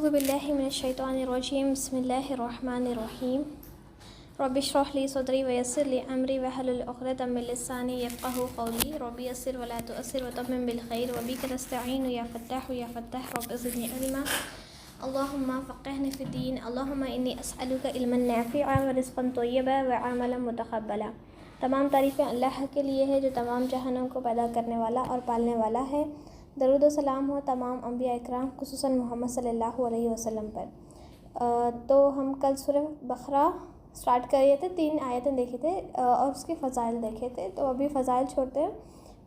اعوذ باللہ من الشیطان الرجیم بسم اللہ الرحمن الرحیم رب اشرح لی صدری ویسر لی امری واحلل عقدۃ من لسانی یفقهوا قولی رب یسر ولا تؤثر وتمم بالخیر وبک نستعین یا فتاح رب زدنی علما اللہم فقہنا فی الدین اللہم انی اسألک علما نافعا ورزقا طیبا وعملا متقبلا۔ تمام تعریفیں اللہ کے لیے ہے جو تمام جہانوں کو پیدا کرنے والا اور پالنے والا ہے۔ درود و سلام ہو تمام انبیاء اکرام خصوصاً محمد صلی اللہ علیہ وسلم پر۔ تو ہم کل سورہ بقرہ سٹارٹ کر رہے تھے، 3 آیتیں دیکھے تھے اور اس کے فضائل دیکھے تھے، تو ابھی فضائل چھوڑتے ہیں،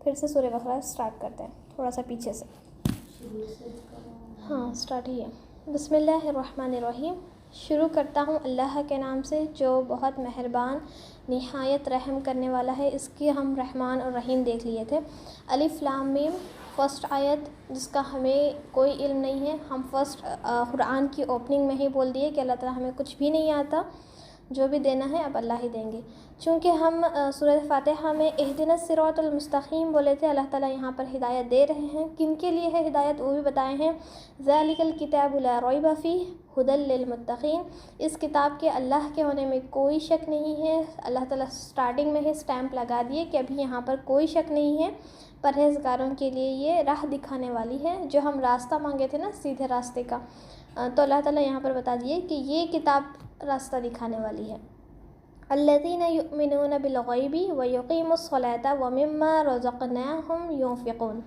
پھر سے سورہ بقرہ سٹارٹ کرتے ہیں تھوڑا سا پیچھے سے۔ ہاں سٹارٹ ہی ہے۔ بسم اللہ الرحمن الرحیم، شروع کرتا ہوں اللہ کے نام سے جو بہت مہربان نہایت رحم کرنے والا ہے۔ اس کی ہم رحمان اور رحیم دیکھ لیے تھے۔ الف لام میم فرسٹ آیت جس کا ہمیں کوئی علم نہیں ہے، ہم فرسٹ قرآن کی اوپننگ میں ہی بول دیے کہ اللہ تعالیٰ ہمیں کچھ بھی نہیں آتا، جو بھی دینا ہے اب اللہ ہی دیں گے۔ چونکہ ہم سورہ فاتحہ میں اہدنا الصراط المستقیم بولے تھے، اللہ تعالیٰ یہاں پر ہدایت دے رہے ہیں۔ کن کے لیے ہے ہدایت وہ بھی بتائے ہیں، ذالک الکتاب لا ریب فیہ ھدی للمتقین، اس کتاب کے اللہ کے ہونے میں کوئی شک نہیں ہے۔ اللہ تعالیٰ سٹارٹنگ میں ہی سٹیمپ لگا دیے کہ ابھی یہاں پر کوئی شک نہیں ہے، پرہیزگاروں کے لیے یہ راہ دکھانے والی ہے۔ جو ہم راستہ مانگے تھے نا سیدھے راستے کا، تو اللہ تعالیٰ یہاں پر بتا دیے کہ یہ کتاب راستہ دکھانے والی ہے۔ الذین یؤمنون بالغیب ویقیمون الصلاۃ ومما رزقناہم ینفقون۔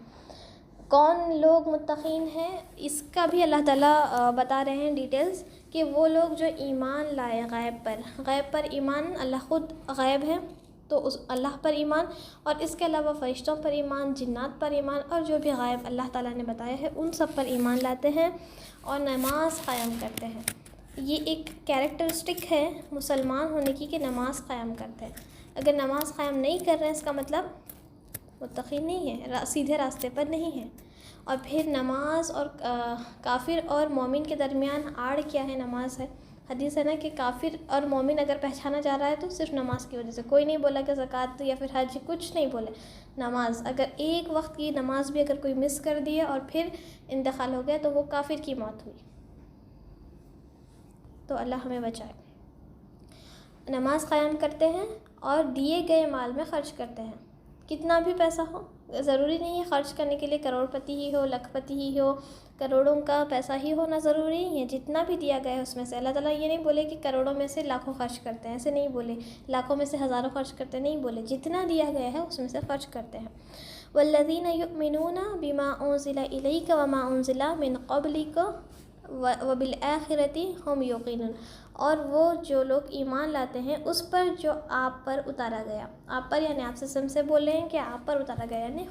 کون لوگ متقین ہیں، اس کا بھی اللہ تعالیٰ بتا رہے ہیں ڈیٹیلز، کہ وہ لوگ جو ایمان لائے غیب پر ایمان، اللہ خود غیب ہے تو اس اللہ پر ایمان، اور اس کے علاوہ فرشتوں پر ایمان، جنات پر ایمان، اور جو بھی غیب اللہ تعالیٰ نے بتایا ہے ان سب پر ایمان لاتے ہیں اور نماز قائم کرتے ہیں۔ یہ ایک کیریکٹرسٹک ہے مسلمان ہونے کی کہ نماز قائم کرتے ہیں۔ اگر نماز قائم نہیں کر رہے ہیں اس کا مطلب متقی نہیں ہے، سیدھے راستے پر نہیں ہے۔ اور پھر نماز اور کافر اور مومن کے درمیان آڑ کیا ہے؟ نماز ہے۔ حدیث ہے نا کہ کافر اور مومن اگر پہچانا جا رہا ہے تو صرف نماز کی وجہ سے، کوئی نہیں بولا کہ زکوٰۃ یا پھر حج، کچھ نہیں بولے، نماز۔ اگر ایک وقت کی نماز بھی اگر کوئی مس کر دیا اور پھر انتقال ہو گیا تو وہ کافر کی موت ہوئی۔ تو اللہ ہمیں بچائے۔ نماز قائم کرتے ہیں اور دیے گئے مال میں خرچ کرتے ہیں، کتنا بھی پیسہ ہو، ضروری نہیں ہے خرچ کرنے کے لیے کروڑ پتی ہی ہو، لاکھ پتی ہی ہو، کروڑوں کا پیسہ ہی ہونا ضروری نہیں ہے، جتنا بھی دیا گیا ہے اس میں سے۔ اللہ تعالیٰ یہ نہیں بولے کہ کروڑوں میں سے لاکھوں خرچ کرتے ہیں، ایسے نہیں بولے، لاکھوں میں سے ہزاروں خرچ کرتے نہیں بولے، جتنا دیا گیا ہے اس میں سے خرچ کرتے ہیں۔ والذین یؤمنون بما انزل الیک وما انزل من قبلک وبالآخرۃ ھم یوقنون، اور وہ جو لوگ ایمان لاتے ہیں اس پر جو آپ پر اتارا گیا، آپ پر یعنی آپ سے بول رہے ہیں کہ آپ پر اتارا گیا یعنی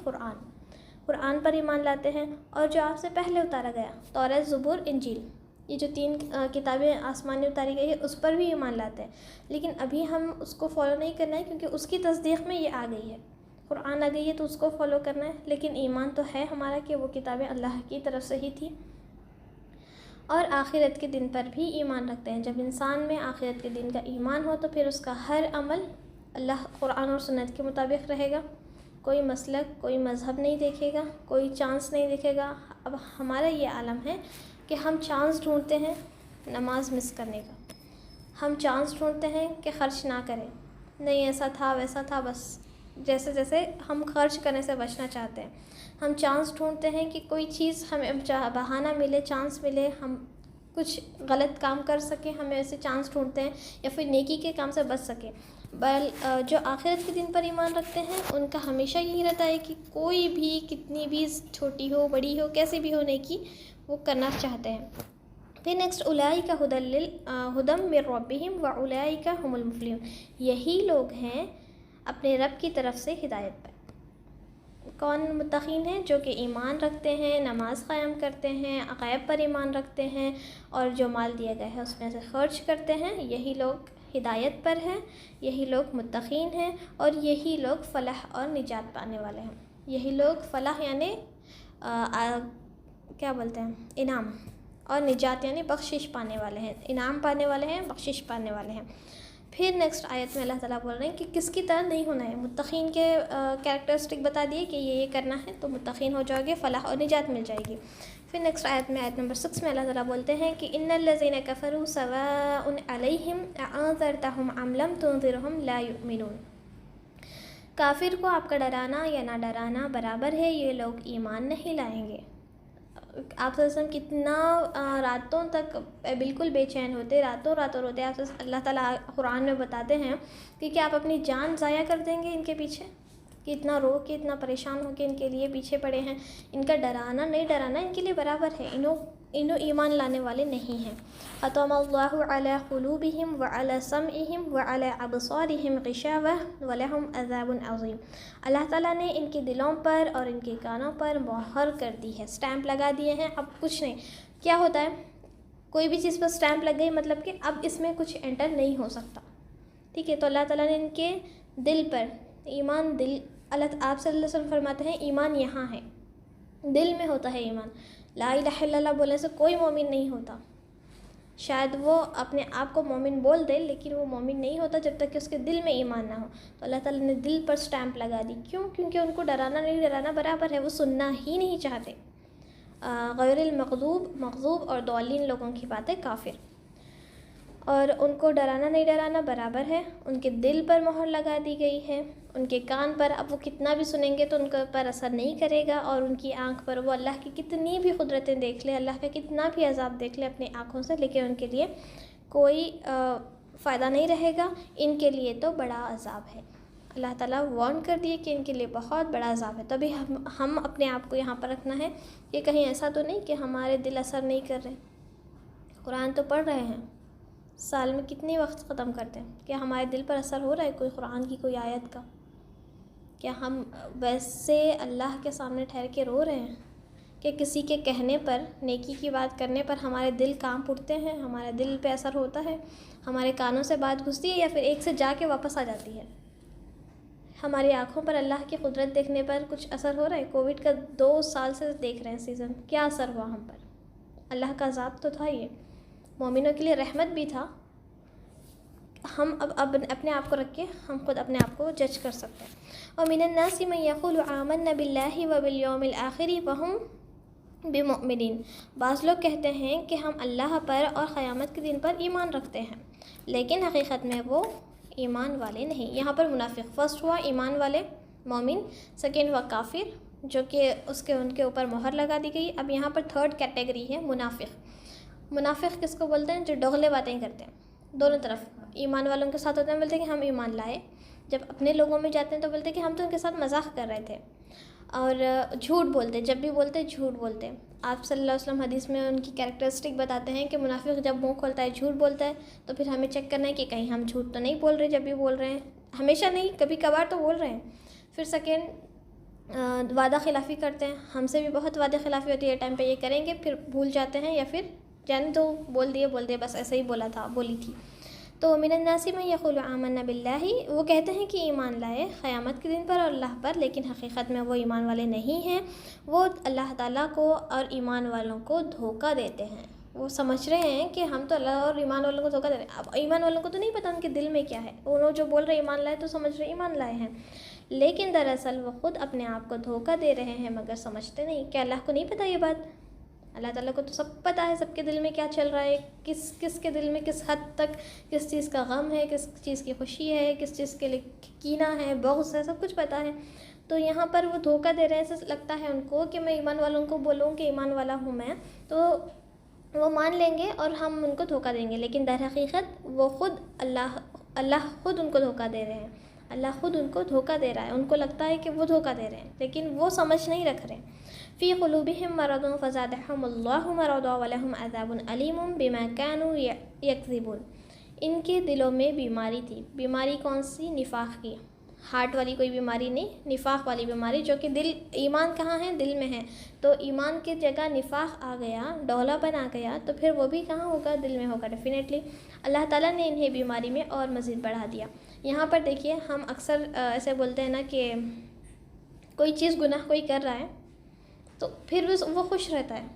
قرآن پر ایمان لاتے ہیں، اور جو آپ سے پہلے اتارا گیا توریت، زبور، انجیل، یہ جو 3 کتابیں آسمانی اتاری گئی ہے اس پر بھی ایمان لاتے ہیں۔ لیکن ابھی ہم اس کو فالو نہیں کرنا ہے کیونکہ اس کی تصدیق میں یہ آ گئی ہے، قرآن آ گئی ہے تو اس کو فالو کرنا ہے، لیکن ایمان تو ہے ہمارا کہ وہ کتابیں اللہ کی طرف سے ہی تھی۔ اور آخرت کے دن پر بھی ایمان رکھتے ہیں۔ جب انسان میں آخرت کے دن کا ایمان ہو تو پھر اس کا ہر عمل اللہ قرآن اور سنت کے مطابق رہے گا، کوئی مسلک، کوئی مذہب نہیں دیکھے گا، کوئی چانس نہیں دیکھے گا۔ اب ہمارا یہ عالم ہے کہ ہم چانس ڈھونڈتے ہیں نماز مس کرنے کا، ہم چانس ڈھونڈتے ہیں کہ خرچ نہ کریں، نہیں ایسا تھا ویسا تھا، بس جیسے ہم خرچ کرنے سے بچنا چاہتے ہیں۔ ہم چانس ڈھونڈتے ہیں کہ کوئی چیز ہمیں بہانہ ملے، چانس ملے، ہم کچھ غلط کام کر سکیں، ہمیں ایسے چانس ڈھونڈتے ہیں، یا پھر نیکی کے کام سے بچ سکیں۔ جو آخرت کے دن پر ایمان رکھتے ہیں ان کا ہمیشہ یہی رہتا ہے کہ کوئی بھی کتنی بھی چھوٹی ہو بڑی ہو کیسی بھی ہو نیکی وہ کرنا چاہتے ہیں۔ پھر نیکسٹ اولئک ھدی من ربہم واولئک ھم المفلحون، یہی لوگ ہیں اپنے رب کی طرف سے ہدایت پر۔ کون متقین ہیں؟ جو کہ ایمان رکھتے ہیں، نماز قائم کرتے ہیں، غیب پر ایمان رکھتے ہیں، اور جو مال دیا گیا ہے اس میں سے خرچ کرتے ہیں، یہی لوگ ہدایت پر ہیں، یہی لوگ متقین ہیں، اور یہی لوگ فلاح اور نجات پانے والے ہیں۔ یہی لوگ فلاح یعنی کیا بولتے ہیں، انعام، اور نجات یعنی بخشش پانے والے ہیں، انعام پانے والے ہیں، بخشش پانے والے ہیں۔ پھر نیکسٹ آیت میں اللہ تعالیٰ بول رہے ہیں کہ کس کی طرح نہیں ہونا ہے۔ متقین کے کیریکٹرسٹک بتا دیے کہ یہ کرنا ہے تو متقین ہو جاؤ گے، فلاح اور نجات مل جائے گی۔ پھر نیکسٹ آیت میں آیت نمبر 6 میں اللہ تعالیٰ بولتے ہیں کہ ان الذین کفروا سواء علیہم اانذرتہم ام لم تنذرہم لا یؤمنون. کافر کو آپ کا ڈرانا یا نہ ڈرانا برابر ہے، یہ لوگ ایمان نہیں لائیں گے. آپ صلی اللہ علیہ وسلم کتنا راتوں تک بالکل بے چین ہوتے، راتوں روتے. آپ اللہ تعالیٰ قرآن میں بتاتے ہیں کہ کیا آپ اپنی جان ضائع کر دیں گے ان کے پیچھے، کہ اتنا رو کے اتنا پریشان ہو کے ان کے لیے پیچھے پڑے ہیں. ان کا ڈرانا نہیں ڈرانا ان کے لیے برابر ہے، انہوں ایمان لانے والے نہیں ہیں. ختم اللہ علی قلوبہم وعلی سمعہم وعلی ابصارہم غشاوہ ولہم عذاب عظیم. اللہ تعالیٰ نے ان کے دلوں پر اور ان کے کانوں پر مہر کر دی ہے، سٹیمپ لگا دیے ہیں. اب کچھ نہیں. کیا ہوتا ہے، کوئی بھی چیز پر سٹیمپ لگ گئی مطلب کہ اب اس میں کچھ انٹر نہیں ہو سکتا. ٹھیک ہے، تو اللہ تعالیٰ نے ان کے دل پر ایمان، دل اللہ آپ صلی اللہ علیہ وسلم فرماتے ہیں ایمان یہاں ہے، دل میں ہوتا ہے ایمان. لا الہ الا اللہ بولنے سے کوئی مومن نہیں ہوتا. شاید وہ اپنے آپ کو مومن بول دے لیکن وہ مومن نہیں ہوتا جب تک کہ اس کے دل میں ایمان نہ ہو. تو اللہ تعالیٰ نے دل پر سٹیمپ لگا دی. کیوں؟ کیونکہ ان کو ڈرانا نہیں ڈرانا برابر ہے، وہ سننا ہی نہیں چاہتے. غیر مغضوب اور ضالین لوگوں کی باتیں کافر، اور ان کو ڈرانا نہیں ڈرانا برابر ہے. ان کے دل پر مہر لگا دی گئی ہے، ان کے کان پر اب وہ کتنا بھی سنیں گے تو ان کے اوپر اثر نہیں کرے گا، اور ان کی آنکھ پر وہ اللہ کی کتنی بھی قدرتیں دیکھ لے، اللہ کا کتنا بھی عذاب دیکھ لے اپنی آنکھوں سے، لیکن ان کے لیے کوئی فائدہ نہیں رہے گا. ان کے لیے تو بڑا عذاب ہے. اللہ تعالیٰ وارن کر دیے کہ ان کے لیے بہت بڑا عذاب ہے. تبھی ہم اپنے آپ کو یہاں پر رکھنا ہے کہ کہیں ایسا تو نہیں کہ ہمارے دل اثر نہیں کر رہے. قرآن تو پڑھ رہے ہیں، سال میں کتنی وقت ختم کرتے ہیں، کیا ہمارے دل پر اثر ہو رہا ہے کوئی قرآن کی کوئی آیت کا؟ کیا ہم ویسے اللہ کے سامنے ٹھہر کے رو رہے ہیں کہ کسی کے کہنے پر، نیکی کی بات کرنے پر ہمارے دل کانپ اٹھتے ہیں، ہمارے دل پہ اثر ہوتا ہے، ہمارے کانوں سے بات گھستی ہے یا پھر ایک سے جا کے واپس آ جاتی ہے؟ ہماری آنکھوں پر اللہ کی قدرت دیکھنے پر کچھ اثر ہو رہا ہے؟ کووڈ کا 2 سال سے دیکھ رہے ہیں سیزن، کیا اثر ہوا ہم پر؟ اللہ کا عذاب تو تھا، یہ مومنوں کے لیے رحمت بھی تھا. ہم اب اپنے آپ کو رکھ کے ہم خود اپنے آپ کو جج کر سکتے ہیں. وَمِنَ النَّاسِ مَن يَقُولُ آمَنَّا بِاللَّهِ وَبِالْيَوْمِ الْآخِرِ وَهُمْ بِمُؤْمِنِينَ. بعض لوگ کہتے ہیں کہ ہم اللہ پر اور قیامت کے دن پر ایمان رکھتے ہیں، لیکن حقیقت میں وہ ایمان والے نہیں. یہاں پر منافق فرسٹ ہوا، ایمان والے مومن، سیکنڈ ہوا کافر جو کہ ان کے اوپر مہر لگا دی گئی. اب یہاں پر تھرڈ کیٹیگری ہے منافق. منافق کس کو بولتے ہیں؟ جو دوغلے باتیں کرتے ہیں دونوں طرف. ایمان والوں کے ساتھ ہوتے ہیں بولتے ہیں کہ ہم ایمان لائے، جب اپنے لوگوں میں جاتے ہیں تو بولتے ہیں کہ ہم تو ان کے ساتھ مذاق کر رہے تھے. اور جھوٹ بولتے، جب بھی بولتے جھوٹ بولتے. آپ صلی اللہ علیہ وسلم حدیث میں ان کی کیریکٹرسٹک بتاتے ہیں کہ منافق جب منہ کھولتا ہے جھوٹ بولتا ہے، تو پھر ہمیں چیک کرنا ہے کہ کہیں ہم جھوٹ تو نہیں بول رہے. جب بھی بول رہے ہیں، ہمیشہ نہیں، کبھی کبھار تو بول رہے ہیں. پھر سیکنڈ وعدہ خلافی کرتے ہیں. ہم سے بھی بہت وعدہ خلافی ہوتی ہے، ٹائم پہ یہ کریں گے پھر بھول جاتے ہیں، یا پھر جانے دو، بول دیے بس ایسے ہی بولی تھی. تو من الناس من یقول آمنا باللہ، وہ کہتے ہیں کہ ایمان لائے قیامت کے دن پر اور اللہ پر، لیکن حقیقت میں وہ ایمان والے نہیں ہیں. وہ اللہ تعالیٰ کو اور ایمان والوں کو دھوکہ دیتے ہیں. وہ سمجھ رہے ہیں کہ ہم تو اللہ اور ایمان والوں کو دھوکہ دے رہے ہیں. اب ایمان والوں کو تو نہیں پتہ ان کے دل میں کیا ہے. انہوں جو بول رہے ایمان لائے تو سمجھ رہے ایمان لائے ہیں، لیکن دراصل وہ خود اپنے آپ کو دھوکہ دے رہے ہیں، مگر سمجھتے نہیں. کہ اللہ کو نہیں پتہ یہ بات؟ اللہ تعالیٰ کو تو سب پتہ ہے، سب کے دل میں کیا چل رہا ہے، کس کے دل میں کس حد تک کس چیز کا غم ہے، کس چیز کی خوشی ہے، کس چیز کے لیے کینہ ہے، بغض ہے، سب کچھ پتہ ہے. تو یہاں پر وہ دھوکہ دے رہے ہیں. ایسا لگتا ہے ان کو کہ میں ایمان والوں کو بولوں کہ ایمان والا ہوں میں، تو وہ مان لیں گے اور ہم ان کو دھوکہ دیں گے. لیکن در حقیقت وہ خود اللہ خود ان کو دھوکہ دے رہے ہیں. اللہ خود ان کو دھوکہ دے رہا ہے. ان کو لگتا ہے کہ وہ دھوکہ دے رہے ہیں، لیکن وہ سمجھ نہیں رکھ رہے. فی قلوبہم مرض فزادہم اللہ مرضا ولہم عذاب علیم بما کانوا یکذبون. ان کے دلوں میں بیماری تھی. بیماری کون سی؟ نفاق کی. ہارٹ والی کوئی بیماری نہیں، نفاق والی بیماری، جو کہ ایمان کہاں ہے؟ دل میں ہے. تو ایمان کی جگہ نفاق آ گیا، ڈولا پن آ گیا، تو پھر وہ بھی کہاں ہوگا؟ دل میں ہوگا ڈیفینیٹلی. اللہ تعالیٰ نے انہیں بیماری میں اور مزید بڑھا دیا. یہاں پر دیکھیے، ہم اکثر ایسے بولتے ہیں نا کہ کوئی چیز گناہ کوئی کر رہا ہے تو پھر وہ خوش رہتا ہے.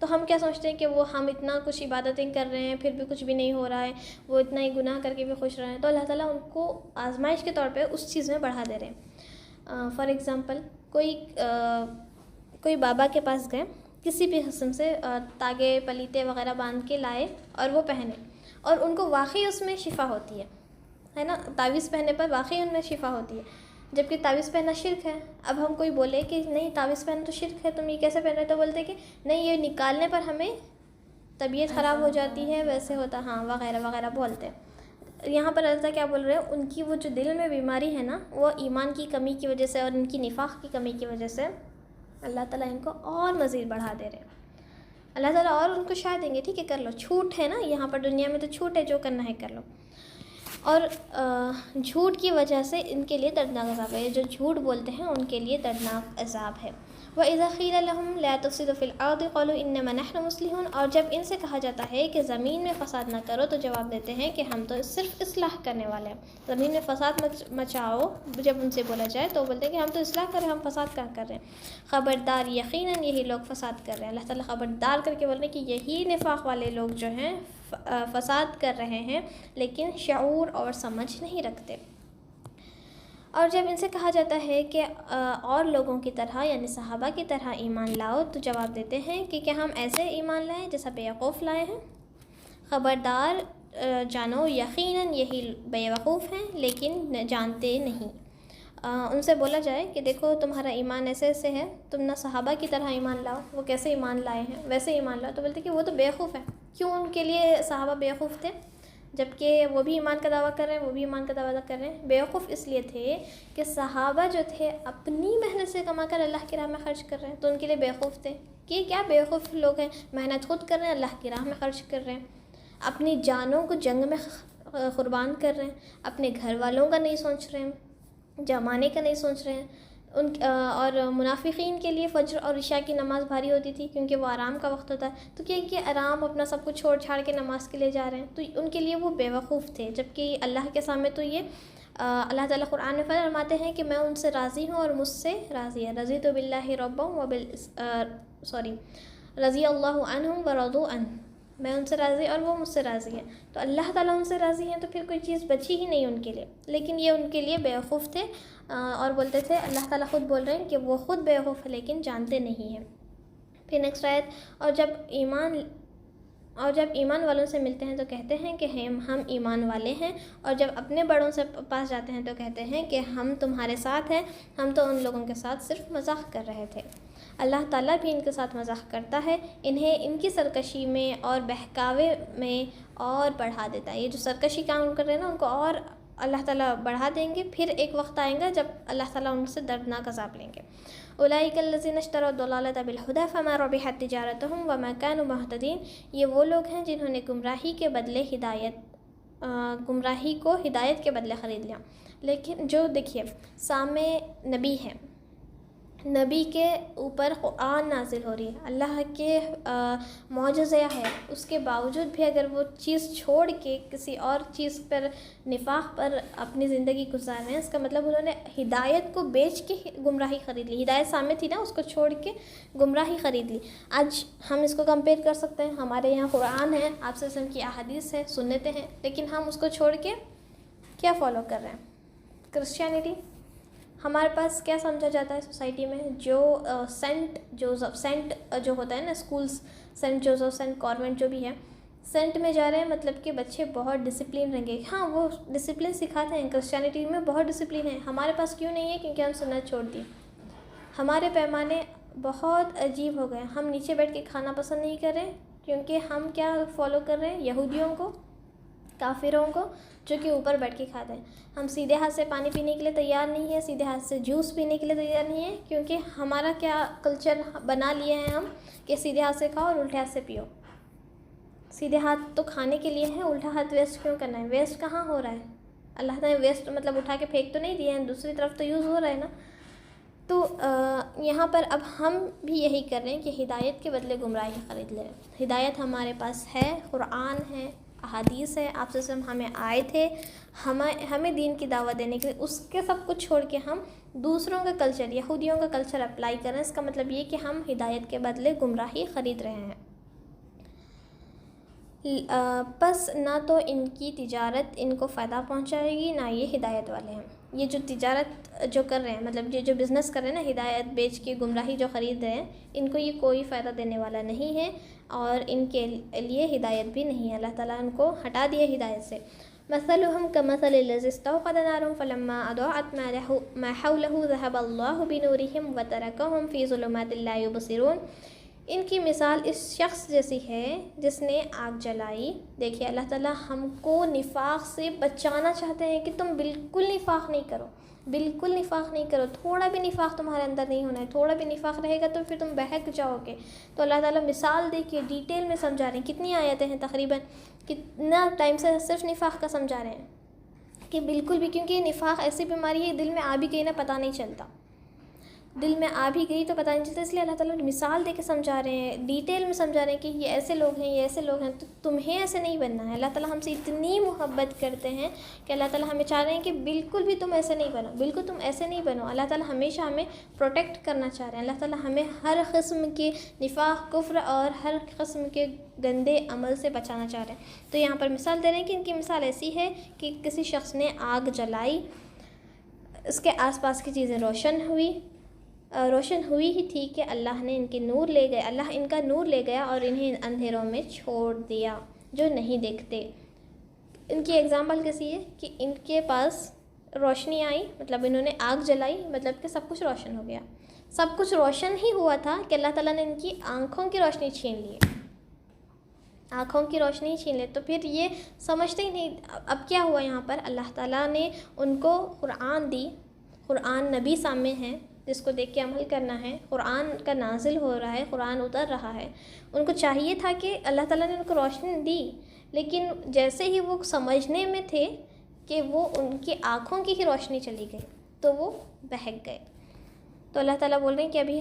تو ہم کیا سوچتے ہیں کہ وہ ہم اتنا کچھ عبادتیں کر رہے ہیں پھر بھی کچھ بھی نہیں ہو رہا ہے، وہ اتنا ہی گناہ کر کے بھی خوش رہے ہیں. تو اللہ تعالیٰ ان کو آزمائش کے طور پہ اس چیز میں بڑھا دے رہے ہیں. فار ایگزامپل کوئی بابا کے پاس گئے کسی بھی قسم سے تاگے پلیتے وغیرہ باندھ کے لائے اور وہ پہنے، اور ان کو واقعی اس میں شفا ہوتی ہے نا، تعویذ پہننے پر واقعی ان میں شفا ہوتی ہے، جبکہ تعویذ پہننا شرک ہے۔ اب ہم کوئی بولے کہ نہیں تعویذ پہننا تو شرک ہے، تم یہ کیسے پہن رہے، تو بولتے کہ نہیں یہ نکالنے پر ہمیں طبیعت خراب ہو جاتی ہے، ویسے ہوتا ہاں وغیرہ وغیرہ بولتے ہیں۔ یہاں پر اللہ کیا بول رہے ہیں، ان کی وہ جو دل میں بیماری ہے نا، وہ ایمان کی کمی کی وجہ سے اور ان کی نفاق کی کمی کی وجہ سے اللہ تعالیٰ ان کو اور مزید بڑھا دے رہے ہیں۔ اللہ تعالیٰ اور ان کو شاید دیں گے، ٹھیک ہے کر لو، چھوٹ ہے نا، یہاں پر دنیا میں تو چھوٹ ہے، جو کرنا ہے کر لو۔ اور جھوٹ کی وجہ سے ان کے لیے دردناک عذاب ہے، جو جھوٹ بولتے ہیں ان کے لیے دردناک عذاب ہے۔ وَإِذَا قِيلَ لَهُمْ لَا تُفْسِدُوا فِي الْأَرْضِ قَالُوا إِنَّمَا نَحْنُ مُصْلِحُونَ، اور جب ان سے کہا جاتا ہے کہ زمین میں فساد نہ کرو تو جواب دیتے ہیں کہ ہم تو صرف اصلاح کرنے والے ہیں، زمین میں فساد مچاؤ جب ان سے بولا جائے تو بولتے ہیں کہ ہم تو اصلاح کر رہے ہیں، ہم فساد کر رہے ہیں۔ خبردار، یقیناً یہی لوگ فساد کر رہے ہیں۔ اللہ تعالیٰ خبردار کر کے بول رہے ہیں کہ یہی نفاق والے لوگ جو ہیں فساد کر رہے ہیں، لیکن شعور اور سمجھ نہیں رکھتے۔ اور جب ان سے کہا جاتا ہے کہ اور لوگوں کی طرح یعنی صحابہ کی طرح ایمان لاؤ تو جواب دیتے ہیں کہ کیا ہم ایسے ایمان لائیں جیسا بیوقوف لائے ہیں؟ خبردار جانو، یقیناً یہی بیوقوف ہیں لیکن جانتے نہیں۔ ان سے بولا جائے کہ دیکھو تمہارا ایمان ایسے ایسے ہے، تم نہ صحابہ کی طرح ایمان لاؤ، وہ کیسے ایمان لائے ہیں ویسے ایمان لاؤ، تو بولتے کہ وہ تو بیوقوف ہے۔ کیوں ان کے لیے صحابہ بیوقوف تھے جبکہ وہ بھی ایمان کا دعویٰ کر رہے ہیں، وہ بھی ایمان کا دعویٰ کر رہے ہیں؟ بیوقوف اس لیے تھے کہ صحابہ جو تھے اپنی محنت سے کما کر اللہ کی راہ میں خرچ کر رہے ہیں، تو ان کے لیے بیوقوف تھے۔ کہ کیا بیوقوف لوگ ہیں، محنت خود کر رہے ہیں، اللہ کی راہ میں خرچ کر رہے ہیں، اپنی جانوں کو جنگ میں قربان کر رہے ہیں، اپنے گھر والوں کا نہیں سوچ رہے ہیں، جمانے کا نہیں سوچ رہے ہیں۔ اور منافقین کے لیے فجر اور عشاء کی نماز بھاری ہوتی تھی کیونکہ وہ آرام کا وقت ہوتا ہے، تو کہ آرام اپنا سب کچھ چھوڑ چھاڑ کے نماز کے لیے جا رہے ہیں، تو ان کے لیے وہ بیوقوف تھے۔ جبکہ اللہ کے سامنے تو یہ اللہ تعالیٰ قرآن میں فرماتے ہیں کہ میں ان سے راضی ہوں اور مجھ سے راضی ہے، رضیت باللہ ربا رضی اللہ عنہم ورضوا عنہ، میں ان سے راضی اور وہ مجھ سے راضی ہے، تو اللہ تعالیٰ ان سے راضی ہیں تو پھر کوئی چیز بچی ہی نہیں ان کے لیے۔ لیکن یہ ان کے لیے بیوقوف تھے اور بولتے تھے، اللہ تعالیٰ خود بول رہے ہیں کہ وہ خود بیوقوف ہے لیکن جانتے نہیں ہیں۔ پھر نیکسٹ آیت، اور جب ایمان والوں سے ملتے ہیں تو کہتے ہیں کہ ہم ایمان والے ہیں، اور جب اپنے بڑوں سے پاس جاتے ہیں تو کہتے ہیں کہ ہم تمہارے ساتھ ہیں، ہم تو ان لوگوں کے ساتھ صرف مذاق کر رہے تھے۔ اللہ تعالیٰ بھی ان کے ساتھ مذاق کرتا ہے، انہیں ان کی سرکشی میں اور بہکاوے میں اور بڑھا دیتا ہے۔ یہ جو سرکشی کام کر رہے ہیں نا، ان کو اور اللہ تعالیٰ بڑھا دیں گے، پھر ایک وقت آئے گا جب اللہ تعالیٰ ان سے دردناک عذاب لیں گے۔ اولئک الذین اشتروا الضلالۃ بالہدی فما ربحت تجارتہم وما کانوا مہتدین، یہ وہ لوگ ہیں جنہوں نے گمراہی کو ہدایت کے بدلے خرید لیا۔ لیکن جو دیکھیے سامنے نبی ہے، نبی کے اوپر قرآن نازل ہو رہی ہے، اللہ کے معجزہ ہے، اس کے باوجود بھی اگر وہ چیز چھوڑ کے کسی اور چیز پر نفاق پر اپنی زندگی گزار رہے ہیں، اس کا مطلب انہوں نے ہدایت کو بیچ کے گمراہی خرید لی۔ ہدایت سامنے تھی نا، اس کو چھوڑ کے گمراہی خرید لی۔ آج ہم اس کو کمپیئر کر سکتے ہیں، ہمارے یہاں قرآن ہے، آپ صلی اللہ علیہ وسلم کی احادیث ہے، سنتیں ہیں، لیکن ہم اس کو چھوڑ کے کیا فالو کر رہے ہیں؟ کرسچینٹی۔ ہمارے پاس کیا سمجھا جاتا ہے سوسائٹی میں، جو سینٹ جو ہوتا ہے نا schools, Saint Joseph Saint convent جو بھی ہے، سینٹ میں جا رہے ہیں مطلب کہ بچے بہت ڈسپلن رہیں گے۔ ہاں وہ ڈسپلن سکھاتے ہیں، کرسچینٹی میں بہت ڈسپلن ہے، ہمارے پاس کیوں نہیں ہے؟ کیونکہ ہم سنت چھوڑ دی۔ ہمارے پیمانے بہت عجیب ہو گئے، ہم نیچے بیٹھ کے کھانا پسند نہیں کر رہے کیونکہ ہم کیا فالو کر رہے ہیں؟ یہودیوں کو، کافروں کو، جو کہ اوپر بیٹھ کے کھاتے ہیں۔ ہم سیدھے ہاتھ سے پانی پینے کے لیے تیار نہیں ہے، سیدھے ہاتھ سے جوس پینے کے لیے تیار نہیں ہے، کیونکہ ہمارا کیا کلچر بنا لیے ہیں ہم کہ سیدھے ہاتھ سے کھاؤ اور الٹے ہاتھ سے پیو۔ سیدھے ہاتھ تو کھانے کے لیے ہے، الٹا ہاتھ ویسٹ کیوں کرنا ہے؟ ویسٹ کہاں ہو رہا ہے؟ اللہ تعالیٰ نے ویسٹ مطلب اٹھا کے پھینک تو نہیں دیے ہیں، دوسری طرف تو یوز ہو رہا ہے نا۔ تو یہاں پر اب ہم بھی یہی کر رہے ہیں کہ ہدایت کے بدلے گمراہی خرید لیں۔ ہدایت ہمارے پاس ہے، قرآن ہے، احادیث ہے، آپ سے ہمیں آئے تھے ہمیں دین کی دعوت دینے کے لیے، اس کے سب کچھ چھوڑ کے ہم دوسروں کا کلچر، یہودیوں کا کلچر اپلائی کر رہے ہیں۔ اس کا مطلب یہ کہ ہم ہدایت کے بدلے گمراہی خرید رہے ہیں۔ بس نہ تو ان کی تجارت ان کو فائدہ پہنچائے گی، نہ یہ ہدایت والے ہیں۔ یہ جو تجارت جو کر رہے ہیں، مطلب یہ جو بزنس کر رہے ہیں نا، ہدایت بیچ کے گمراہی جو خرید رہے ہیں، ان کو یہ کوئی فائدہ دینے والا نہیں ہے، اور ان کے لیے ہدایت بھی نہیں ہے۔ اللہ تعالیٰ ان کو ہٹا دیا ہدایت سے۔ مثلهم كمثل الذي استوقد نارا فلما أضاءت ما حوله ذهب الله بنورهم وتركهم في ظلمات لا يبصرون۔ ان کی مثال اس شخص جیسی ہے جس نے آگ جلائی۔ دیکھیے اللہ تعالیٰ ہم کو نفاق سے بچانا چاہتے ہیں کہ تم بالکل نفاق نہیں کرو، بالکل نفاق نہیں کرو، تھوڑا بھی نفاق تمہارے اندر نہیں ہونا ہے۔ تھوڑا بھی نفاق رہے گا تو پھر تم بہک جاؤ گے۔ تو اللہ تعالیٰ مثال دے کے ڈیٹیل میں سمجھا رہے ہیں۔ کتنی آیتیں ہیں، تقریباً کتنا ٹائم سے صرف نفاق کا سمجھا رہے ہیں کہ بالکل بھی، کیونکہ نفاق ایسی بیماری ہے دل میں آ بھی گئی نا پتہ نہیں چلتا، دل میں آ بھی گئی تو پتہ نہیں چلتا۔ اس لیے اللہ تعالیٰ نے مثال دے کے سمجھا رہے ہیں، ڈیٹیل میں سمجھا رہے ہیں کہ یہ ایسے لوگ ہیں، یہ ایسے لوگ ہیں، تو تمہیں ایسے نہیں بننا ہے۔ اللہ تعالیٰ ہم سے اتنی محبت کرتے ہیں کہ اللہ تعالیٰ ہمیں چاہ رہے ہیں کہ بالکل بھی تم ایسے نہیں بنو، بالکل تم ایسے نہیں بنو۔ اللہ تعالیٰ ہمیشہ ہمیں پروٹیکٹ کرنا چاہ رہے ہیں۔ اللہ تعالیٰ ہمیں ہر قسم کے نفاق، کفر اور ہر قسم کے گندے عمل سے بچانا چاہ رہے ہیں۔ تو یہاں پر مثال دے رہے ہیں کہ ان کی مثال ایسی ہے کہ کسی شخص نے آگ جلائی، اس کے آس پاس کی چیزیں روشن ہوئی ہی تھی کہ اللہ نے ان کے نور لے گئے، اللہ ان کا نور لے گیا اور انہیں اندھیروں میں چھوڑ دیا جو نہیں دیکھتے۔ ان کی ایگزامپل کیسی ہے کہ ان کے پاس روشنی آئی، مطلب انہوں نے آگ جلائی، مطلب کہ سب کچھ روشن ہو گیا۔ سب کچھ روشن ہی ہوا تھا کہ اللہ تعالیٰ نے ان کی آنکھوں کی روشنی چھین لی، آنکھوں کی روشنی چھین لے۔ تو پھر یہ سمجھتے ہی نہیں۔ اب کیا ہوا یہاں پر، اللہ تعالیٰ نے ان کو قرآن دی، قرآن نبی سامنے ہے جس کو دیکھ کے عمل کرنا ہے، قرآن کا نازل ہو رہا ہے، قرآن اتر رہا ہے۔ ان کو چاہیے تھا کہ اللہ تعالیٰ نے ان کو روشنی دی، لیکن جیسے ہی وہ سمجھنے میں تھے کہ وہ ان کی آنکھوں کی ہی روشنی چلی گئی تو وہ بہک گئے۔ تو اللہ تعالیٰ بول رہے ہیں کہ ابھی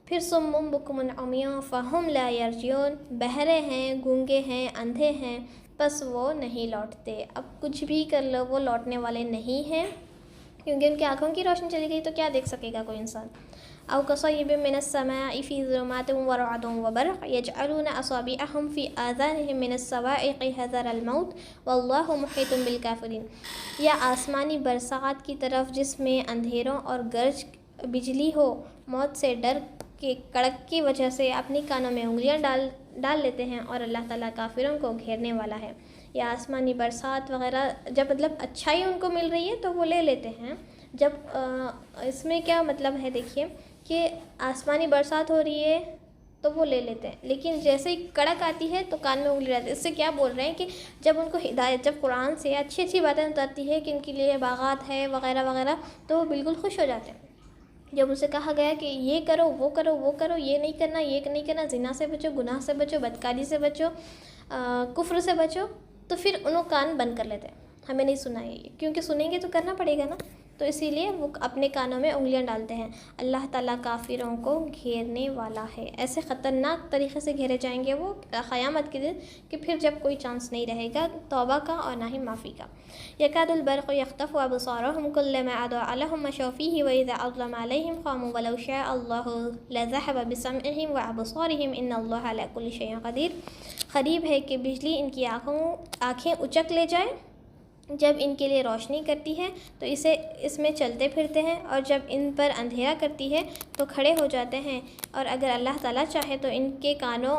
پھر صم بکم عمی فہم لا یرجعون، بہرے ہیں، گونگے ہیں، اندھے ہیں، بس وہ نہیں لوٹتے۔ اب کچھ بھی کر لو وہ لوٹنے والے نہیں ہیں، کیونکہ ان کی آنکھوں کی روشنی چلی گئی تو کیا دیکھ سکے گا کوئی انسان۔ او کصیب من السماء فی ظلمات ورعد وبرق یجعلون اصابعهم فی آذانهم من الصواعق حذر الموت واللہ محیط بالکافرین۔ یا آسمانی برسات کی طرف جس میں اندھیروں اور گرج بجلی ہو، موت سے ڈر کے کڑک کی وجہ سے اپنی کانوں میں انگلیاں ڈال لیتے ہیں، اور اللہ تعالیٰ کافروں کو گھیرنے والا ہے۔ یا آسمانی برسات وغیرہ جب مطلب اچھائی ان کو مل رہی ہے تو وہ لے لیتے ہیں۔ جب اس میں کیا مطلب ہے، دیکھیے کہ آسمانی برسات ہو رہی ہے تو وہ لے لیتے ہیں، لیکن جیسے ہی کڑک آتی ہے تو کان میں انگلی آتی ہے۔ اس سے کیا بول رہے ہیں کہ جب ان کو ہدایت، جب قرآن سے اچھی اچھی باتیں اترتی ہے کہ ان کے لیے باغات ہے وغیرہ وغیرہ، تو وہ بالکل خوش ہو جاتے ہیں۔ جب اسے کہا گیا کہ یہ کرو، وہ کرو، وہ کرو، یہ نہیں کرنا، یہ نہیں کرنا، زنا سے بچو، گناہ سے بچو، بدکاری سے بچو، کفر سے بچو، تو پھر انہوں کان بند کر لیتے ہیں، ہمیں نہیں سنا ہے، کیونکہ سنیں گے تو کرنا پڑے گا نا، تو اسی لیے وہ اپنے کانوں میں انگلیاں ڈالتے ہیں۔ اللہ تعالیٰ کافروں کو گھیرنے والا ہے، ایسے خطرناک طریقے سے گھیرے جائیں گے وہ قیامت کے دن کہ پھر جب کوئی چانس نہیں رہے گا توبہ کا اور نہ ہی معافی کا۔ یکاد البرق یخطف ابصارهم كلما اضاء لهم مشوا فيه واذا اظلم عليهم قاموا ولو شاء الله لذهب بسمعهم وابصارهم ان الله على كل شيء قدیر۔ قریب ہے کہ بجلی ان کی آنکھیں اچک لے جائے جب ان کے لیے روشنی کرتی ہے تو اس میں چلتے پھرتے ہیں، اور جب ان پر اندھیرا کرتی ہے تو کھڑے ہو جاتے ہیں، اور اگر اللہ تعالیٰ چاہے تو ان کے کانوں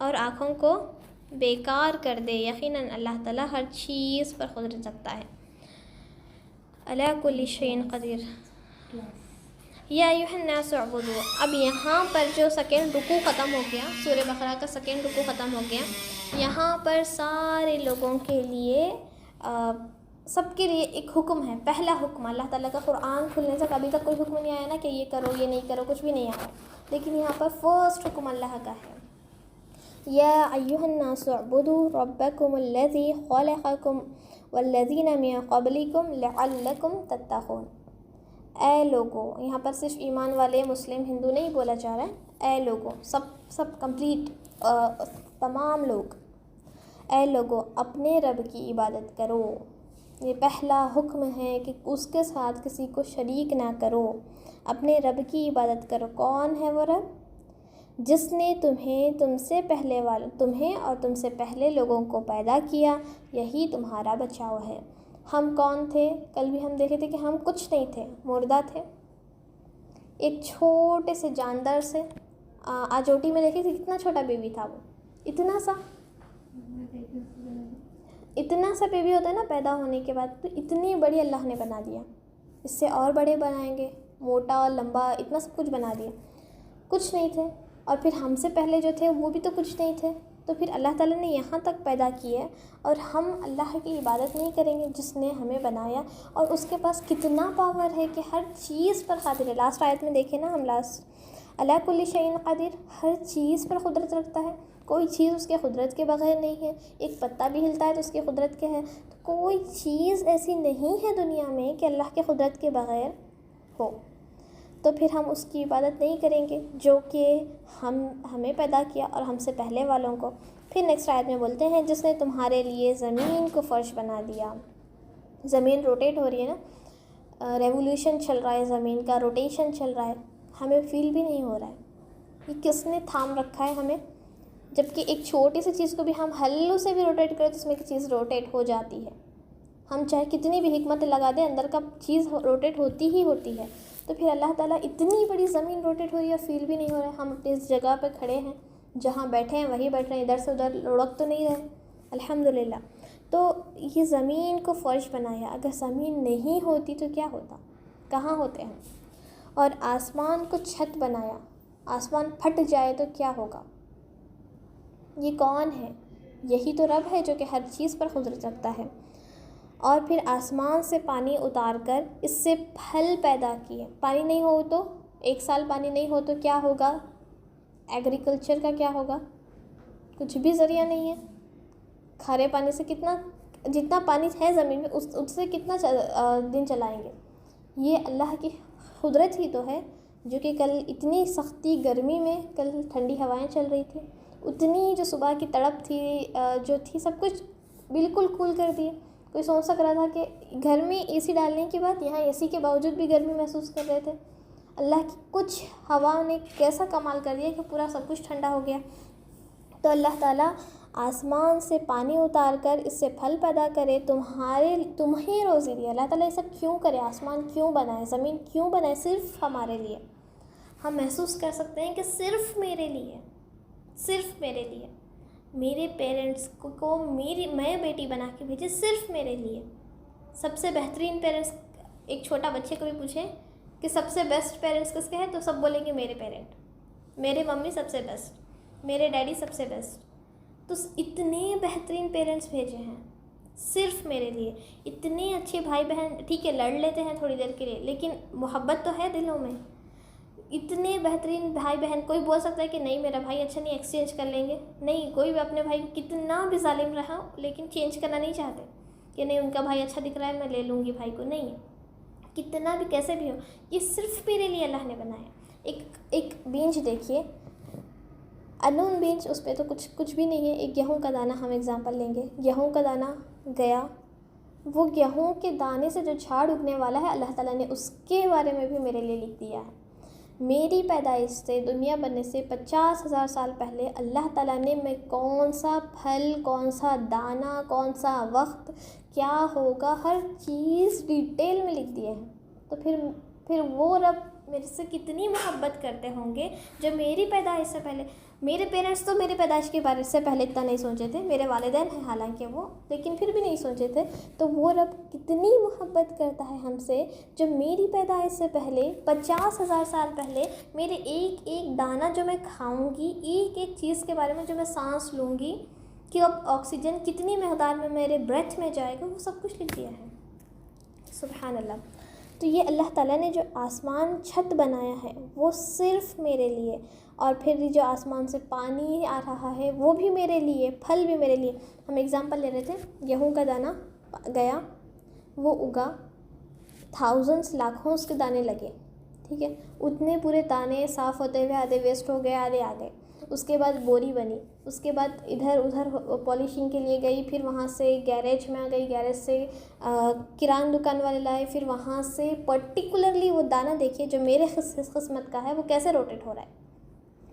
اور آنکھوں کو بیکار کر دے۔ یقیناً اللہ تعالیٰ ہر چیز پر قدرت رکھتا ہے۔ علی کل شیء قدیر۔ یا ایھا الناس اعبدوا، اب یہاں پر جو سیکنڈ رکوع ختم ہو گیا، سورہ بقرہ کا سیکنڈ رکوع ختم ہو گیا، یہاں پر سارے لوگوں کے لیے سب کے لیے ایک حکم ہے۔ پہلا حکم اللہ تعالیٰ کا قرآن کھلنے سے ابھی تک کوئی حکم نہیں آیا نا کہ یہ کرو یہ نہیں کرو، کچھ بھی نہیں آیا، لیکن یہاں پر فرسٹ حکم اللہ کا ہے۔ یا ایھا الناس اعبدوا ربکم الذی خلقکم والذین من قبلکم لعلکم تتقون۔ اے لوگو، یہاں پر صرف ایمان والے مسلم ہندو نہیں بولا جا رہا ہے، اے لوگو، سب کمپلیٹ تمام لوگ، اے لوگو اپنے رب کی عبادت کرو۔ یہ پہلا حکم ہے کہ اس کے ساتھ کسی کو شریک نہ کرو، اپنے رب کی عبادت کرو۔ کون ہے وہ رب؟ جس نے تمہیں اور تم سے پہلے لوگوں کو پیدا کیا، یہی تمہارا بچاؤ ہے۔ ہم کون تھے؟ کل بھی ہم دیکھے تھے کہ ہم کچھ نہیں تھے، مردہ تھے، ایک چھوٹے سے جاندار سے۔ آج اوٹی میں دیکھے تھے کتنا چھوٹا بیبی تھا، وہ اتنا سا بیبی ہوتا ہے نا پیدا ہونے کے بعد، تو اتنی بڑی اللہ نے بنا دیا، اس سے اور بڑے بنائیں گے، موٹا لمبا اتنا سب کچھ بنا دیا، کچھ نہیں تھے۔ اور پھر ہم سے پہلے جو تھے وہ بھی تو کچھ نہیں تھے، تو پھر اللہ تعالیٰ نے یہاں تک پیدا کی ہے، اور ہم اللہ کی عبادت نہیں کریں گے جس نے ہمیں بنایا، اور اس کے پاس کتنا پاور ہے کہ ہر چیز پر قادر ہے۔ لاسٹ آیت میں دیکھیں نا ہم، علی کل شیء قدیر، ہر چیز پر قدرت رکھتا ہے، کوئی چیز اس کے قدرت کے بغیر نہیں ہے۔ ایک پتا بھی ہلتا ہے تو اس کی قدرت کے ہے، تو کوئی چیز ایسی نہیں ہے دنیا میں کہ اللہ کے قدرت کے بغیر ہو، تو پھر ہم اس کی عبادت نہیں کریں گے جو کہ ہمیں پیدا کیا اور ہم سے پہلے والوں کو۔ پھر نیکسٹ آیت میں بولتے ہیں جس نے تمہارے لیے زمین کو فرش بنا دیا۔ زمین روٹیٹ ہو رہی ہے نا، ریولیوشن چل رہا ہے، زمین کا روٹیشن چل رہا ہے، ہمیں فیل بھی نہیں ہو رہا ہے، یہ کس نے تھام رکھا ہے ہمیں؟ جبکہ ایک چھوٹی سی چیز کو بھی ہم ہلو سے بھی روٹیٹ کریں تو اس میں کی چیز روٹیٹ ہو جاتی ہے، ہم چاہے کتنی بھی حکمت لگا دیں اندر کا چیز روٹیٹ ہوتی ہی ہوتی ہے۔ تو پھر اللہ تعالیٰ اتنی بڑی زمین روٹیٹ ہو رہی ہے، فیل بھی نہیں ہو رہا ہے، ہم اپنی اس جگہ پہ کھڑے ہیں، جہاں بیٹھے ہیں وہیں بیٹھ رہے ہیں، ادھر سے ادھر لڑک تو نہیں رہے، الحمدللہ۔ تو یہ زمین کو فرش بنایا، اگر زمین نہیں ہوتی تو کیا ہوتا، کہاں ہوتے ہیں؟ اور آسمان کو چھت بنایا، آسمان پھٹ جائے تو کیا ہوگا؟ یہ کون ہے؟ یہی تو رب ہے جو کہ ہر چیز پر قدرت رکھتا ہے۔ اور پھر آسمان سے پانی اتار کر اس سے پھل پیدا کیے۔ پانی نہیں ہو تو، ایک سال پانی نہیں ہو تو کیا ہوگا؟ ایگریکلچر کا کیا ہوگا؟ کچھ بھی ذریعہ نہیں ہے۔ کھارے پانی سے جتنا پانی ہے زمین میں اس سے کتنا دن چلائیں گے؟ یہ اللہ کی قدرت ہی تو ہے جو کہ کل اتنی سختی گرمی میں، کل ٹھنڈی ہوائیں چل رہی تھی، اتنی جو صبح کی تڑپ تھی جو تھی، سب کچھ بالکل کول کر دیے۔ کوئی سوچ سک رہا تھا کہ گھر میں اے سی ڈالنے کے بعد یہاں اے سی کے باوجود بھی گرمی محسوس کر رہے تھے؟ اللہ کی کچھ ہوا نے کیسا کمال کر دیا کہ پورا سب کچھ ٹھنڈا ہو گیا۔ تو اللہ تعالیٰ آسمان سے پانی اتار کر اس سے پھل پیدا کرے، تمہیں روزی دی۔ اللہ تعالیٰ یہ سب کیوں کرے؟ آسمان کیوں بنائے؟ زمین کیوں بنائے؟ صرف ہمارے لیے۔ ہم محسوس کر سکتے ہیں کہ صرف میرے لیے، صرف میرے لیے، میرے پیرنٹس کو میں بیٹی بنا کے بھیجے، صرف میرے لیے۔ سب سے بہترین پیرنٹس، ایک چھوٹا بچے کو بھی پوچھیں کہ سب سے بیسٹ پیرنٹس کس کے ہیں تو سب بولیں گے میرے پیرنٹ، میرے ممی سب سے بیسٹ، میرے ڈیڈی سب سے بیسٹ۔ تو اتنے بہترین پیرنٹس بھیجے ہیں صرف میرے لیے۔ اتنے اچھے بھائی بہن، ٹھیک ہے لڑ لیتے ہیں تھوڑی دیر کے لیے لیکن محبت تو ہے دلوں میں۔ اتنے بہترین بھائی بہن، کوئی بول سکتا ہے کہ نہیں میرا بھائی اچھا نہیں، ایکسچینج کر لیں گے، نہیں، کوئی بھی اپنے بھائی کو کتنا بھی ظالم رہا لیکن چینج کرنا نہیں چاہتے کہ نہیں ان کا بھائی اچھا دکھ رہا ہے میں لے لوں گی بھائی کو، نہیں، کتنا بھی کیسے بھی ہو، یہ صرف میرے لیے اللہ نے بنایا۔ ایک بینچ دیکھیے، انون بینچ، اس پہ تو کچھ بھی نہیں ہے، ایک گیہوں کا دانہ ہم ایگزامپل لیں گے، گیہوں کا دانہ گیا، وہ گیہوں کے دانے سے جو جھاڑ اگنے والا ہے اللہ تعالیٰ نے اس کے بارے میں بھی میرے لیے لکھ دیا ہے۔ میری پیدائش سے، دنیا بننے سے 50,000 سال پہلے اللہ تعالیٰ نے میں کون سا پھل، کون سا دانہ، کون سا وقت، کیا ہوگا، ہر چیز ڈیٹیل میں لکھ دیے ہیں۔ تو پھر وہ رب میرے سے کتنی محبت کرتے ہوں گے جو میری پیدائش سے پہلے، میرے پیرنٹس تو میری پیدائش کے بارے سے پہلے اتنا نہیں سوچے تھے، میرے والدین ہیں حالانکہ وہ، لیکن پھر بھی نہیں سوچے تھے، تو وہ رب کتنی محبت کرتا ہے ہم سے جو میری پیدائش سے پہلے 50,000 سال پہلے میرے ایک ایک دانہ جو میں کھاؤں گی، ایک ایک چیز کے بارے میں جو میں سانس لوں گی، کہ اب آکسیجن کتنی مقدار میں میرے بریتھ میں جائے گا، وہ سب کچھ لکھ دیا ہے۔ سبحان اللہ۔ تو یہ اللہ تعالیٰ نے جو آسمان چھت بنایا ہے وہ صرف میرے لیے، اور پھر جو آسمان سے پانی آ رہا ہے وہ بھی میرے لیے، پھل بھی میرے لیے۔ ہم ایگزامپل لے رہے تھے، گیہوں کا دانہ گیا، وہ اگا، تھاؤزنڈس، لاکھوں اس کے دانے لگے، ٹھیک ہے، اتنے پورے دانے صاف ہوتے ہوئے آدھے ویسٹ ہو گئے، آدھے آ گئے، اس کے بعد بوری بنی، اس کے بعد ادھر ادھر پالشنگ کے لیے گئی، پھر وہاں سے گیریج میں آ گئی، گیریج سے کران دکان والے لائے، پھر وہاں سے پرٹیکولرلی وہ دانہ دیکھیے جو میرے قسمت کا ہے وہ کیسے روٹیٹ ہو رہا ہے،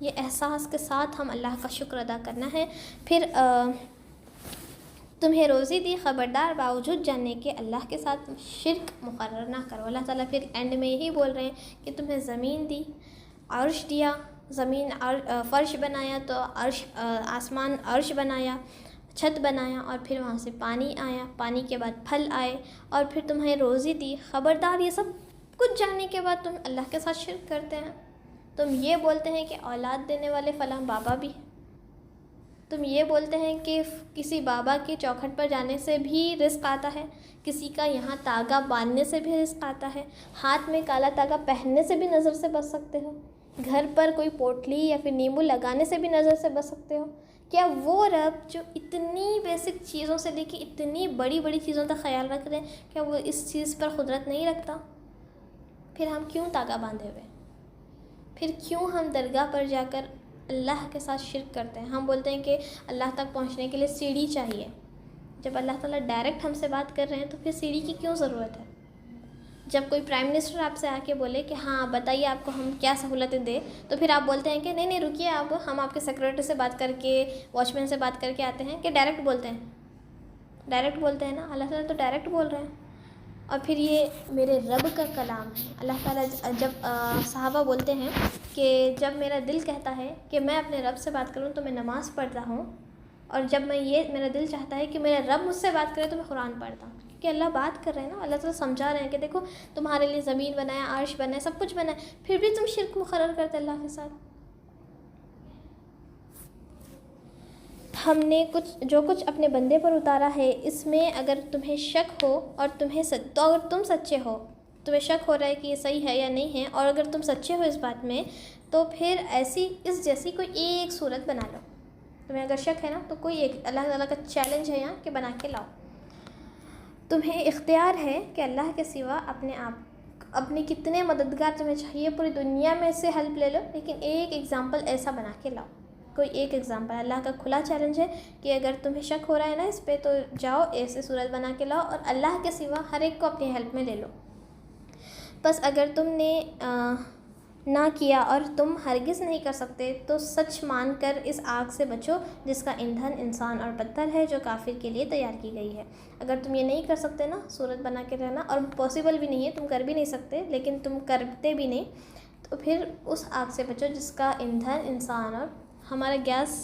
یہ احساس کے ساتھ ہم اللہ کا شکر ادا کرنا ہے. پھر تمہیں روزی دی، خبردار باوجود جاننے کے اللہ کے ساتھ شرک مقرر نہ کرو. اللہ تعالیٰ پھر اینڈ میں یہی بول رہے ہیں کہ تمہیں زمین دی، عرش دیا، زمین فرش بنایا تو عرش آسمان عرش بنایا، چھت بنایا، اور پھر وہاں سے پانی آیا، پانی کے بعد پھل آئے، اور پھر تمہیں روزی دی. خبردار یہ سب کچھ جاننے کے بعد تم اللہ کے ساتھ شرک کرتے ہیں. تم یہ بولتے ہیں کہ اولاد دینے والے فلاں بابا بھی ہیں. تم یہ بولتے ہیں کہ کسی بابا کی چوکھٹ پر جانے سے بھی رزق آتا ہے، کسی کا یہاں تاگا باندھنے سے بھی رزق آتا ہے، ہاتھ میں کالا تاگا پہننے سے بھی نظر سے بچ سکتے ہو، گھر پر کوئی پوٹلی یا پھر نیمبو لگانے سے بھی نظر سے بچ سکتے ہو. کیا وہ رب جو اتنی بیسک چیزوں سے لے کے اتنی بڑی بڑی چیزوں تک خیال رکھ رہے ہیں، کیا وہ اس چیز پر قدرت نہیں رکھتا؟ پھر ہم کیوں تاگا باندھے ہوئے؟ پھر کیوں ہم درگاہ پر جا کر اللہ کے ساتھ شرک کرتے ہیں؟ ہم بولتے ہیں کہ اللہ تک پہنچنے کے لیے سیڑھی چاہیے. جب اللہ تعالیٰ ڈائریکٹ ہم سے بات کر رہے ہیں تو پھر سیڑھی کی کیوں ضرورت ہے؟ جب کوئی پرائم منسٹر آپ سے آ کے بولے کہ ہاں بتائیے آپ کو ہم کیا سہولتیں دیں، تو پھر آپ بولتے ہیں کہ نہیں رکیے، ہم آپ کے سیکریٹری سے بات کر کے، واچ مین سے بات کر کے آتے ہیں. کہ ڈائریکٹ بولتے ہیں نا. اللہ تعالیٰ تو ڈائریکٹ بول رہے ہیں. اور پھر یہ میرے رب کا کلام ہے. اللہ تعالیٰ جب صحابہ بولتے ہیں کہ جب میرا دل کہتا ہے کہ میں اپنے رب سے بات کروں تو میں نماز پڑھتا ہوں، اور جب میرا دل چاہتا ہے کہ میرا رب مجھ سے بات کرے تو میں قرآن پڑھتا ہوں. کیونکہ اللہ بات کر رہے ہیں نا. اللہ تعالیٰ سمجھا رہے ہیں کہ دیکھو تمہارے لیے زمین بنایا، عرش بنایا، سب کچھ بنایا، پھر بھی تم شرک مقرر کرتے اللہ کے ساتھ. ہم نے جو کچھ اپنے بندے پر اتارا ہے، اس میں اگر تمہیں شک ہو اور تو اگر تم سچے ہو، تمہیں شک ہو رہا ہے کہ یہ صحیح ہے یا نہیں ہے، اور اگر تم سچے ہو اس بات میں، تو پھر اس جیسی کوئی ایک صورت بنا لو. تمہیں اگر شک ہے نا تو کوئی ایک، اللہ تعالیٰ کا چیلنج ہے یہاں کہ بنا کے لاؤ. تمہیں اختیار ہے کہ اللہ کے سوا اپنے کتنے مددگار تمہیں چاہیے پوری دنیا میں سے ہیلپ لے لو، لیکن ایک ایگزامپل ایسا بنا کے لاؤ. کوئی ایک ایگزامپل. اللہ کا کھلا چیلنج ہے کہ اگر تمہیں شک ہو رہا ہے نا اس پہ، تو جاؤ ایسے صورت بنا کے لاؤ اور اللہ کے سوا ہر ایک کو اپنی ہیلپ میں لے لو. بس اگر تم نے نہ کیا اور تم ہرگز نہیں کر سکتے، تو سچ مان کر اس آگ سے بچو جس کا ایندھن انسان اور پتھر ہے، جو کافر کے لیے تیار کی گئی ہے. اگر تم یہ نہیں کر سکتے نا صورت بنا کے رہنا، اور پاسبل بھی نہیں ہے، تم کر بھی نہیں سکتے، لیکن تم کرتے بھی نہیں، تو پھر اس آگ سے بچو جس کا ایندھن انسان اور ہمارا گیس،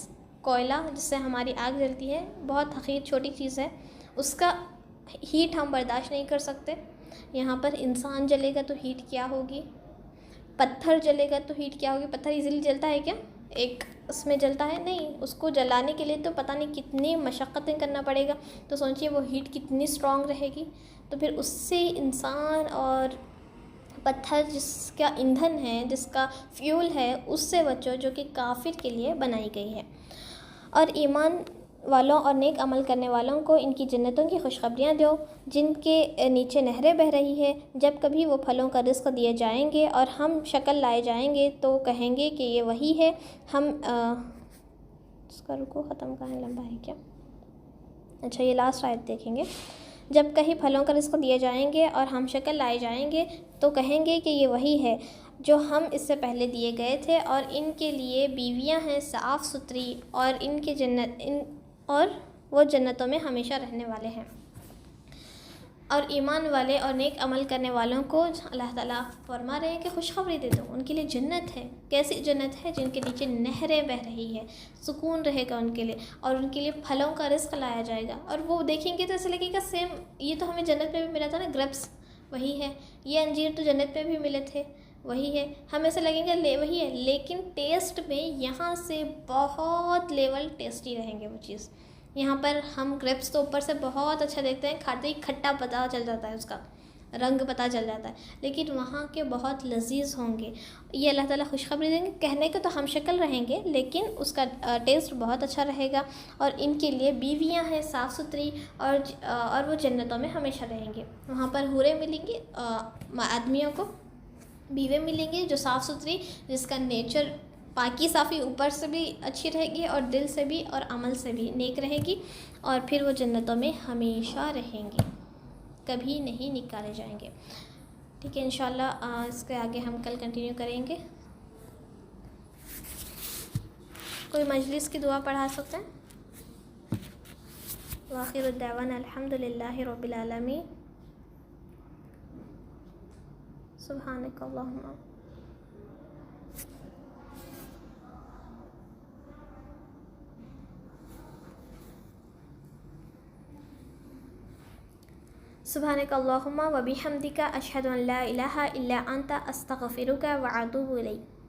کوئلہ جس سے ہماری آگ جلتی ہے، بہت حقیر چھوٹی چیز ہے، اس کا ہیٹ ہم برداشت نہیں کر سکتے. یہاں پر انسان جلے گا تو ہیٹ کیا ہوگی، پتھر جلے گا تو ہیٹ کیا ہوگی. پتھر ایزیلی جلتا ہے کیا؟ ایک اس میں جلتا ہے نہیں. اس کو جلانے کے لیے تو پتہ نہیں کتنی مشقتیں کرنا پڑے گا. تو سوچئے وہ ہیٹ کتنی اسٹرانگ رہے گی. تو پھر اس سے انسان اور پتھر جس کا ایندھن ہے، جس کا فیول ہے، اس سے بچو جو کہ کافر کے لیے بنائی گئی ہے. اور ایمان والوں اور نیک عمل کرنے والوں کو ان کی جنتوں کی خوشخبریاں دو، جن کے نیچے نہریں بہہ رہی ہے. جب کبھی وہ پھلوں کا رزق دیے جائیں گے اور ہم شکل لائے جائیں گے تو کہیں گے کہ یہ وہی ہے. ہم اس کا رکو ختم کہاں ہے، لمبا ہے کیا؟ اچھا یہ لاسٹ آیت دیکھیں گے. جب کہیں پھلوں کا رزق دیے جائیں گے اور ہم شکل لائے جائیں گے تو کہیں گے کہ یہ وہی ہے جو ہم اس سے پہلے دیے گئے تھے، اور ان کے لیے بیویاں ہیں صاف ستھری، اور وہ جنتوں میں ہمیشہ رہنے والے ہیں. اور ایمان والے اور نیک عمل کرنے والوں کو اللہ تعالیٰ فرما رہے ہیں کہ خوشخبری دے دو، ان کے لیے جنت ہے. کیسی جنت ہے؟ جن کے نیچے نہریں بہہ رہی ہے، سکون رہے گا ان کے لیے، اور ان کے لیے پھلوں کا رزق لایا جائے گا. اور وہ دیکھیں گے تو ایسا لگے گا سیم یہ تو ہمیں جنت میں بھی ملا تھا نا، گریپس وہی ہے، یہ انجیر تو جنت میں بھی ملے تھے وہی ہے. ہمیں ایسا لگے گا وہی ہے، لیکن ٹیسٹ میں یہاں سے بہت لیول ٹیسٹی رہیں گے وہ چیز. یہاں پر ہم گریپس تو اوپر سے بہت اچھا دیکھتے ہیں، کھاتے ہی کھٹا پتہ چل جاتا ہے، اس کا رنگ پتہ چل جاتا ہے، لیکن وہاں کے بہت لذیذ ہوں گے. یہ اللہ تعالیٰ خوشخبری دیں گے. کہنے کے تو ہم شکل رہیں گے، لیکن اس کا ٹیسٹ بہت اچھا رہے گا. اور ان کے لیے بیویاں ہیں صاف ستھری، اور وہ جنتوں میں ہمیشہ رہیں گے. وہاں پر حوریں ملیں گی، آدمیوں کو بیوے ملیں گی جو صاف ستھری، جس کا نیچر پاکی صافی اوپر سے بھی اچھی رہے گی، اور دل سے بھی اور عمل سے بھی نیک رہے گی. اور پھر وہ جنتوں میں ہمیشہ رہیں گے، کبھی نہیں نکالے جائیں گے. ٹھیک ہے، انشاءاللہ اس کے آگے ہم کل کنٹینیو کریں گے. کوئی مجلس کی دعا پڑھا سکتے ہیں؟ وآخر الدعوانا الحمد للہ رب العالمین. سبحانک اللہم سبحانک اللہم و بحمدک اشہد ان لا الہ الا انت استغفرک و اتوب الیک.